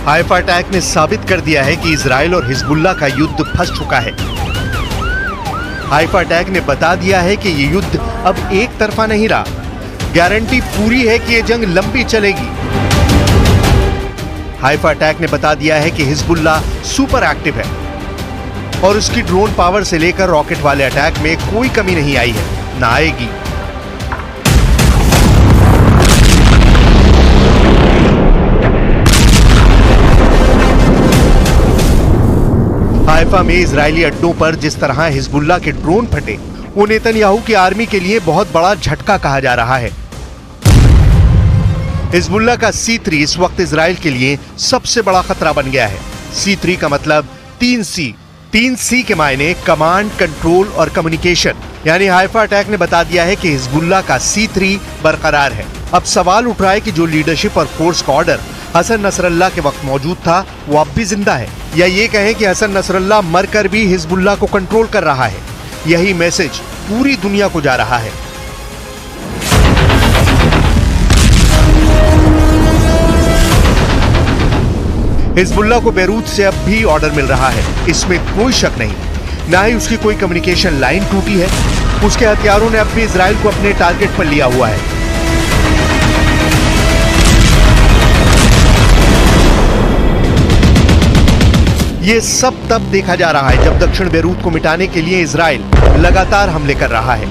Haifa attack ने साबित कर दिया है कि इजराइल और हिजबुल्लाह का युद्ध फंस चुका है। हाइफा अटैक ने बता दिया है कि ये युद्ध अब एक तरफा नहीं रहा। गारंटी पूरी है कि ये जंग लंबी चलेगी। हाइफा अटैक ने बता दिया है कि हिजबुल्लाह सुपर एक्टिव है और उसकी ड्रोन पावर से लेकर रॉकेट वाले अटैक में कोई कमी नहीं आई है, ना आएगी। हाइफा में इजरायली अड्डों पर जिस तरह हिजबुल्लाह के ड्रोन फटे, वो नेतन्याहू की आर्मी के लिए बहुत बड़ा झटका कहा जा रहा है। हिजबुल्लाह का C3 इस वक्त इजराइल के लिए सबसे बड़ा खतरा बन गया है। C3 का मतलब 3C। 3C के मायने कमांड, कंट्रोल और कम्युनिकेशन। यानी हाइफा अटैक ने बता दिया है कि हिजबुल्लाह का C3 बरकरार है। अब सवाल उठ रहा है कि जो लीडरशिप और फोर्स का ऑर्डर हसन नसरल्लाह के वक्त मौजूद था, वो अब भी जिंदा है, या ये कहें कि हसन नसरल्लाह मरकर भी हिजबुल्लाह को कंट्रोल कर रहा है। यही मैसेज पूरी दुनिया को जा रहा है। हिजबुल्लाह को बैरूत से अब भी ऑर्डर मिल रहा है, इसमें कोई शक नहीं। ना ही उसकी कोई कम्युनिकेशन लाइन टूटी है। उसके हथियारों ने अब भी इजराइल को अपने टारगेट पर लिया हुआ है। ये सब तब देखा जा रहा है जब दक्षिण बैरूत को मिटाने के लिए इजराइल लगातार हमले कर रहा है।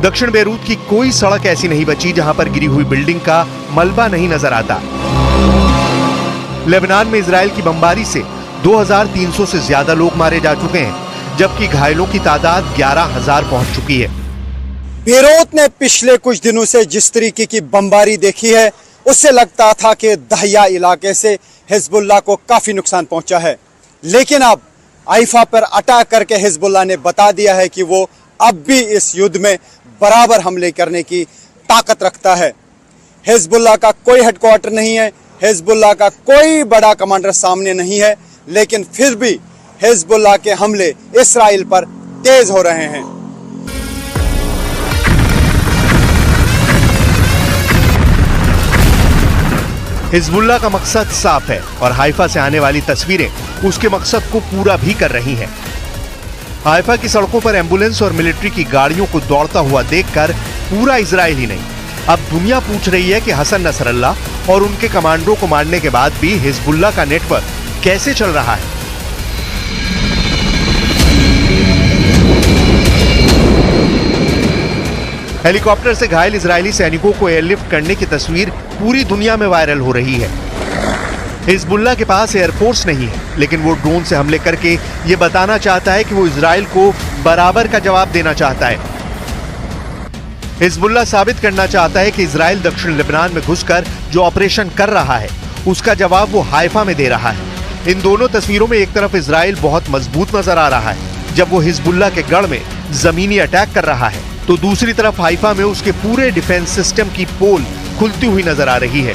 दक्षिण बैरूत की कोई सड़क ऐसी नहीं बची जहां पर गिरी हुई बिल्डिंग का मलबा नहीं नजर आता। लेबनान में इजराइल की बमबारी से 2300 से ज्यादा लोग मारे जा चुके हैं, जबकि घायलों की तादाद 11,000 पहुंच चुकी है। बैरूत ने पिछले कुछ दिनों से जिस तरीके की बमबारी देखी है, उससे लगता था कि दहिया इलाके से हिजबुल्लाह को काफी नुकसान पहुंचा है। लेकिन अब हाइफा पर अटैक करके हिजबुल्लाह ने बता दिया है कि वो अब भी इस युद्ध में बराबर हमले करने की ताकत रखता है। हिजबुल्लाह का कोई हेडक्वार्टर नहीं है, हिजबुल्लाह का कोई बड़ा कमांडर सामने नहीं है, लेकिन फिर भी हिजबुल्लाह के हमले इस्राइल पर तेज हो रहे हैं। हिजबुल्लाह का मकसद साफ है और हाइफा से आने वाली तस्वीरें उसके मकसद को पूरा भी कर रही हैं। हाइफा की सड़कों पर एम्बुलेंस और मिलिट्री की गाड़ियों को दौड़ता हुआ देखकर पूरा इजराइल ही नहीं, अब दुनिया पूछ रही है कि हसन नसरल्लाह और उनके कमांडरों को मारने के बाद भी हिजबुल्लाह का नेटवर्क कैसे चल रहा है। हेलीकॉप्टर से घायल इजरायली सैनिकों को एयरलिफ्ट करने की तस्वीर पूरी दुनिया में वायरल हो रही है। हिजबुल्लाह के पास एयरफोर्स नहीं है, लेकिन वो ड्रोन से हमले करके ये बताना चाहता है कि वो इजराइल को बराबर का जवाब देना चाहता है। हिजबुल्लाह साबित करना चाहता है कि इजराइल दक्षिण लेबनान में घुसकर जो ऑपरेशन कर रहा है, उसका जवाब वो हाइफा में दे रहा है। इन दोनों तस्वीरों में एक तरफ इजराइल बहुत मजबूत नजर आ रहा है जब वो हिजबुल्लाह के गढ़ में जमीनी अटैक कर रहा है, तो दूसरी तरफ हाइफा में उसके पूरे डिफेंस सिस्टम की पोल खुलती हुई नजर आ रही है।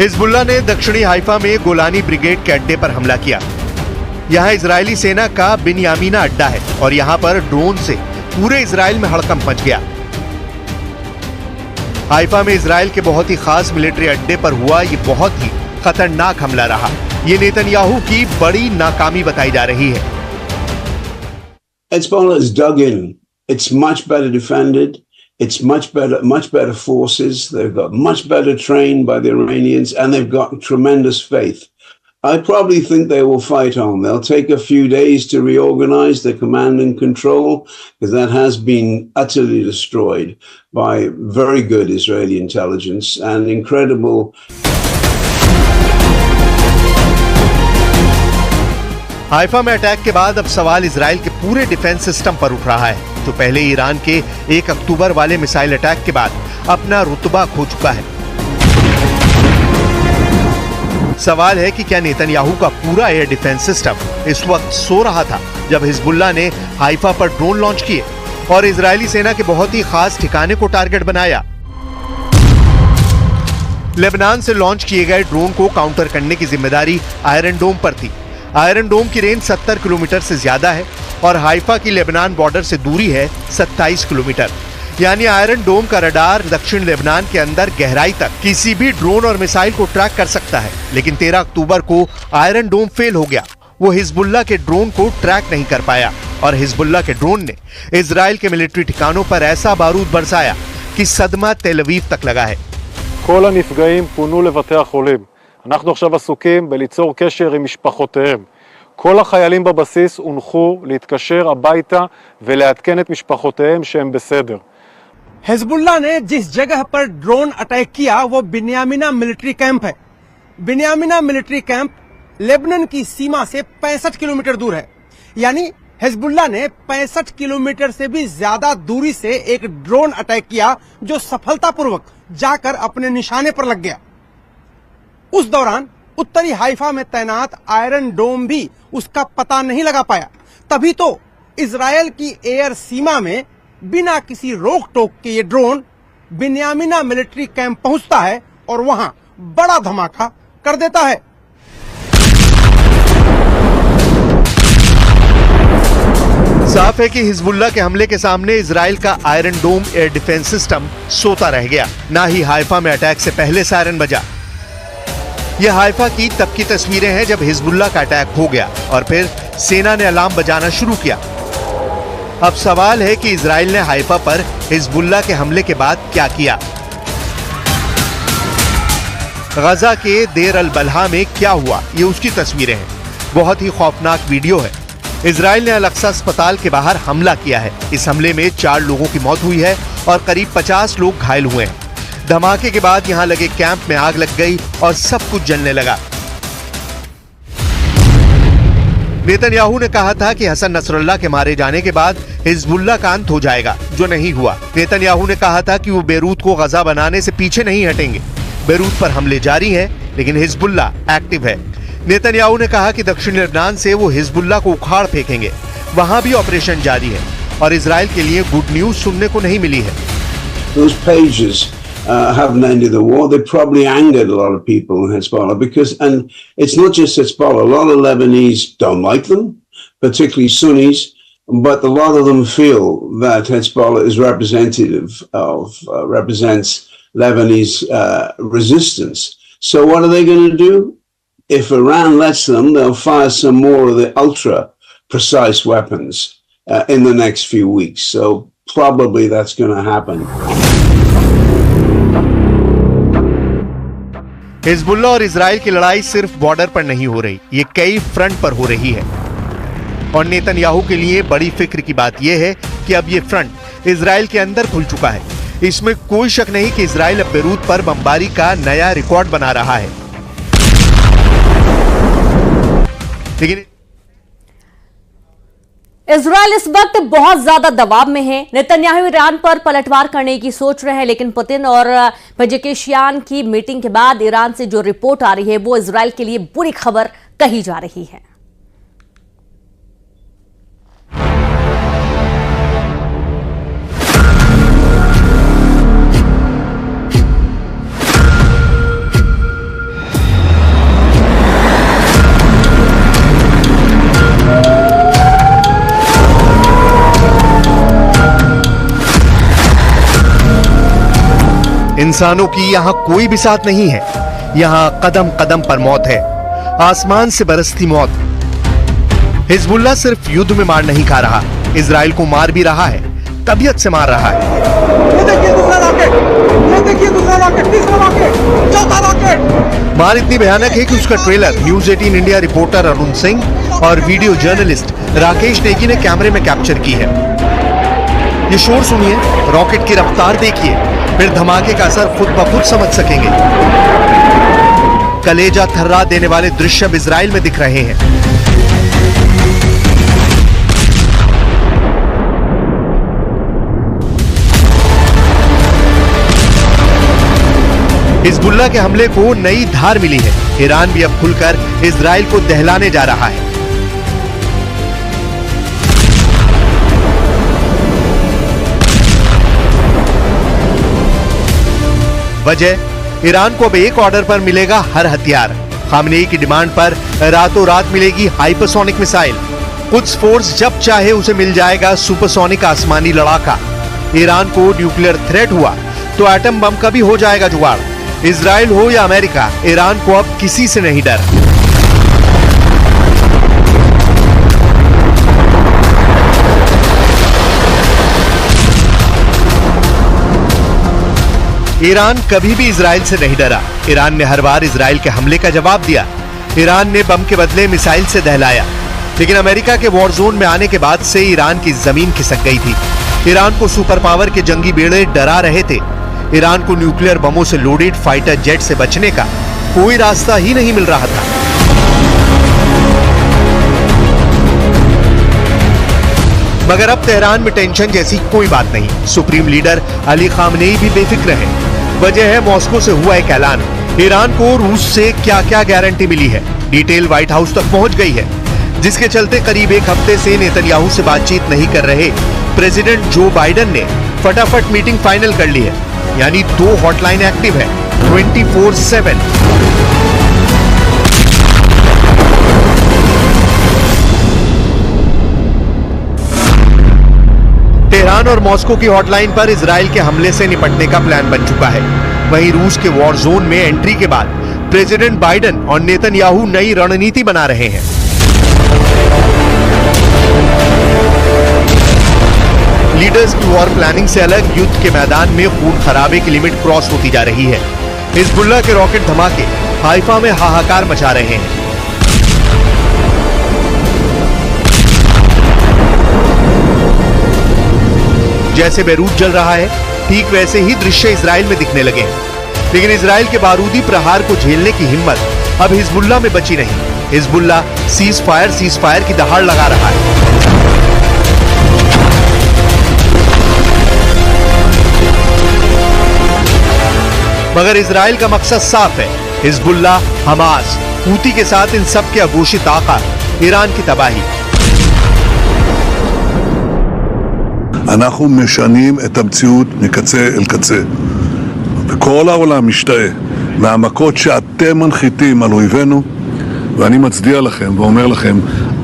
हिजबुल्लाह ने दक्षिणी हाइफा में गोलानी ब्रिगेड के अड्डे पर हमला किया। यहाँ इजरायली सेना का बिनयामीना अड्डा है और यहाँ पर ड्रोन से पूरे इजराइल में हड़कंप मच गया। हाइफा में इजराइल के बहुत ही खास मिलिट्री अड्डे पर हुआ ये बहुत ही खतरनाक हमला रहा। ये नेतन्याहू की बड़ी नाकामी बताई जा रही है। Hezbollah is dug in. It's much better defended. It's much better forces. They've got much better trained by the Iranians, and they've got tremendous faith. I probably think they will fight on. They'll take a few days to reorganize the command and control, because that has been utterly destroyed by very good Israeli intelligence and incredible. Haifa में attack के बाद अब सवाल Israel के पूरे defence system पर उठ रहा है, जो पहले ईरान के 1 अक्टूबर वाले मिसाइल अटैक के बाद अपना रुतबा खो चुका है। सवाल है कि क्या नेतन्याहू का पूरा एयर डिफेंस सिस्टम इस वक्त सो रहा था जब हिजबुल्लाह ने हाइफा पर ड्रोन लॉन्च किए और इजरायली सेना के बहुत ही खास ठिकाने को टारगेट बनाया। लेबनान से लॉन्च किए गए ड्रोन को काउंटर करने की जिम्मेदारी आयरन डोम पर थी। आयरन डोम की रेंज 70 किलोमीटर से ज्यादा है और हाइफा की लेबनान बॉर्डर से दूरी है 27 किलोमीटर। यानी आयरन डोम का रडार दक्षिण लेबनान के अंदर गहराई तक किसी भी ड्रोन और मिसाइल को ट्रैक कर सकता है। लेकिन 13 अक्टूबर को आयरन डोम फेल हो गया। वो हिजबुल्लाह के ड्रोन को ट्रैक नहीं कर पाया और हिजबुल्लाह के ड्रोन ने इजराइल के मिलिट्री ठिकानों पर ऐसा बारूद बरसाया कि सदमा तेल अवीव तक लगा है। כל הנפגעים פונו לבתי החולים. אנחנו עכשיו עסוקים בליצור קשר עם משפחותיהם. כל החיילים בבסיס הונחו להתקשר הביתה ולעדכן את משפחותיהם שהם בסדר. हिजबुल्लाह ने जिस जगह पर ड्रोन अटैक किया वो बिन्यामिना मिलिट्री कैंप है। बिन्यामिना मिलिट्री कैंप लेबनान की सीमा से 65 किलोमीटर दूर है। यानी हिजबुल्लाह ने 65 किलोमीटर से भी ज्यादा दूरी से एक ड्रोन अटैक किया जो सफलतापूर्वक जाकर अपने निशाने पर लग गया। उस दौरान उत्तरी हाइफा में तैनात आयरन डोम भी उसका पता नहीं लगा पाया। तभी तो इजरायल की एयर सीमा में बिना किसी रोक टोक के ये ड्रोन बिन्यामिना मिलिट्री कैंप पहुंचता है और वहां बड़ा धमाका कर देता है। साफ है कि हिजबुल्लाह के हमले के सामने इजराइल का आयरन डोम एयर डिफेंस सिस्टम सोता रह गया। ना ही हाइफा में अटैक से पहले सायरन बजा। यह हाइफा की तब की तस्वीरें हैं जब हिजबुल्लाह का अटैक हो गया और फिर सेना ने अलार्म बजाना शुरू किया। अब सवाल है कि इजराइल ने हाइफा पर हिजबुल्लाह के हमले के बाद क्या किया। गजा के देर अल बलहा में क्या हुआ, ये उसकी तस्वीरें हैं। बहुत ही खौफनाक वीडियो है। इजराइल ने अल-अक्सा अस्पताल के बाहर हमला किया है। इस हमले में 4 लोगों की मौत हुई है और करीब 50 लोग घायल हुए हैं। धमाके के बाद यहां लगे कैंप में आग लग गई और सब कुछ जलने लगा। नेतन्याहू ने कहा था कि हसन नसरल्लाह के मारे जाने के बाद हिजबुल्लाह का अंत हो जाएगा, जो नहीं हुआ। नेतन्याहू ने कहा था कि वो बेरूत को गजा बनाने से पीछे नहीं हटेंगे। बेरूत पर हमले जारी हैं, लेकिन हिजबुल्लाह एक्टिव है। नेतन्याहू ने कहा कि दक्षिण लेबनान से वो हिजबुल्लाह को उखाड़ फेंकेंगे। वहां भी ऑपरेशन जारी है और इजराइल के लिए गुड न्यूज सुनने को नहीं मिली है। Those pages haven't ended the war. They probably angered a lot of people in Hezbollah because, and it's not just Hezbollah, a lot of Lebanese don't like them, particularly Sunnis, but a lot of them feel that Hezbollah is representative of, represents Lebanese resistance. So what are they going to do? If Iran lets them, they'll fire some more of the ultra precise weapons in the next few weeks. So probably that's going to happen. Hezbollah और Israel की लड़ाई सिर्फ border पर नहीं हो रही, ये कई फ्रंट पर हो रही है। और नेतन्याहू के लिए बड़ी फिक्र की बात यह है कि अब ये फ्रंट इजराइल के अंदर खुल चुका है। इसमें कोई शक नहीं कि इजराइल अब बेरूत पर बमबारी का नया रिकॉर्ड बना रहा है। लेकिन इजराइल इस वक्त बहुत ज्यादा दबाव में है। नेतन्याहू ईरान पर पलटवार करने की सोच रहे हैं, लेकिन पुतिन और पेजेकिशियान की मीटिंग के बाद ईरान से जो रिपोर्ट आ रही है वो इजराइल के लिए बुरी खबर कही जा रही है। इंसानों की यहां कोई भी साथ नहीं है। यहां कदम कदम पर मौत है, आसमान से बरसती मौत। हिजबुल्लाह सिर्फ युद्ध में मार नहीं खा रहा, इजराइल को मार भी रहा है, तबीयत से मार रहा है। ये देखिए दूसरा रॉकेट, ये देखिए दूसरा रॉकेट, तीसरा रॉकेट, चौथा रॉकेट। मार इतनी भयानक है कि उसका trailer news 18 India reporter Arun Singh और वीडियो जर्नलिस्ट राकेश नेगी ने कैमरे में कैप्चर की है। ये शोर सुनिए, रॉकेट की रफ्तार देखिए, फिर धमाके का असर खुद ब खुद समझ सकेंगे। कलेजा थर्रा देने वाले दृश्य अब इजराइल में दिख रहे हैं। हिजबुल्लाह के हमले को नई धार मिली है। ईरान भी अब खुलकर इजराइल को दहलाने जा रहा है। वजह ईरान को अब एक ऑर्डर पर मिलेगा हर हथियार। खामनेई की डिमांड पर रातों रात मिलेगी हाइपरसोनिक मिसाइल। कुछ फोर्स जब चाहे उसे मिल जाएगा सुपरसोनिक आसमानी लड़ाका। ईरान को न्यूक्लियर थ्रेट हुआ तो एटम बम का भी हो जाएगा जुगाड़। इजराइल हो या अमेरिका, ईरान को अब किसी से नहीं डर। ईरान कभी भी इजराइल से नहीं डरा। ईरान ने हर बार इजराइल के हमले का जवाब दिया। ईरान ने बम के बदले मिसाइल से दहलाया। लेकिन अमेरिका के वॉर जोन में आने के बाद से ईरान की जमीन खिसक गई थी। ईरान को सुपर पावर के जंगी बेड़े डरा रहे थे। ईरान को न्यूक्लियर बमों से लोडेड फाइटर जेट से बचने का कोई रास्ता ही नहीं मिल रहा था। मगर अब तेहरान में टेंशन जैसी कोई बात नहीं। सुप्रीम लीडर अली खामनेई भी बेफिक्र है। वजह है मॉस्को से हुआ एक ऐलान। ईरान को रूस से क्या क्या गारंटी मिली है, डिटेल व्हाइट हाउस तक पहुंच गई है, जिसके चलते करीब एक हफ्ते से नेतन्याहू से बातचीत नहीं कर रहे प्रेसिडेंट जो बाइडेन ने फटाफट मीटिंग फाइनल कर ली है। यानी 2 हॉटलाइन एक्टिव है 24/7। तेहरान और मॉस्को की हॉटलाइन पर इजराइल के हमले से निपटने का प्लान बन चुका है। वहीं रूस के वॉर जोन में एंट्री के बाद प्रेसिडेंट बाइडेन और नेतन्याहू नई रणनीति बना रहे हैं। लीडर्स की वॉर प्लानिंग से अलग युद्ध के मैदान में खून खराबे की लिमिट क्रॉस होती जा रही है। हिजबुल्लाह के रॉकेट धमाके हाइफा में हाहाकार मचा रहे हैं। जैसे बेरूत जल रहा है, ठीक वैसे ही दृश्य इजराइल में दिखने लगे हैं। लेकिन इजराइल के बारूदी प्रहार को झेलने की हिम्मत अब हिजबुल्लाह में बची नहीं। हिजबुल्लाह सीज फायर की दहाड़ लगा रहा है। मगर इजराइल का मकसद साफ है। हिजबुल्लाह, हमास, हूती के साथ इन सब के अघोषित आका ईरान की तबाही। אנחנו משנים את המציאות מקצה אל קצה. וכל העולם משתאה מהמכות שאתם מנחיתים על אויבינו, ואני מצדיע לכם ואומר לכם,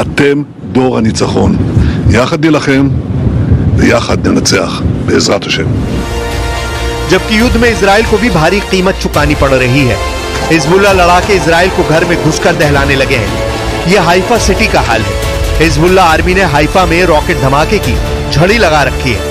אתם דור הניצחון. יחד נילחם ויחד ננצח בעזרת השם. जबकि युद्ध में इजराइल को भी भारी कीमत चुकानी पड़ रही है। हिजबुल्लाह लड़ाके इजराइल को घर में घुसकर दहलाने लगे हैं। यह हाइफा सिटी का हाल है। हिजबुल्लाह आर्मी ने हाइफा में रॉकेट धमाके की झड़ी लगा रखी है।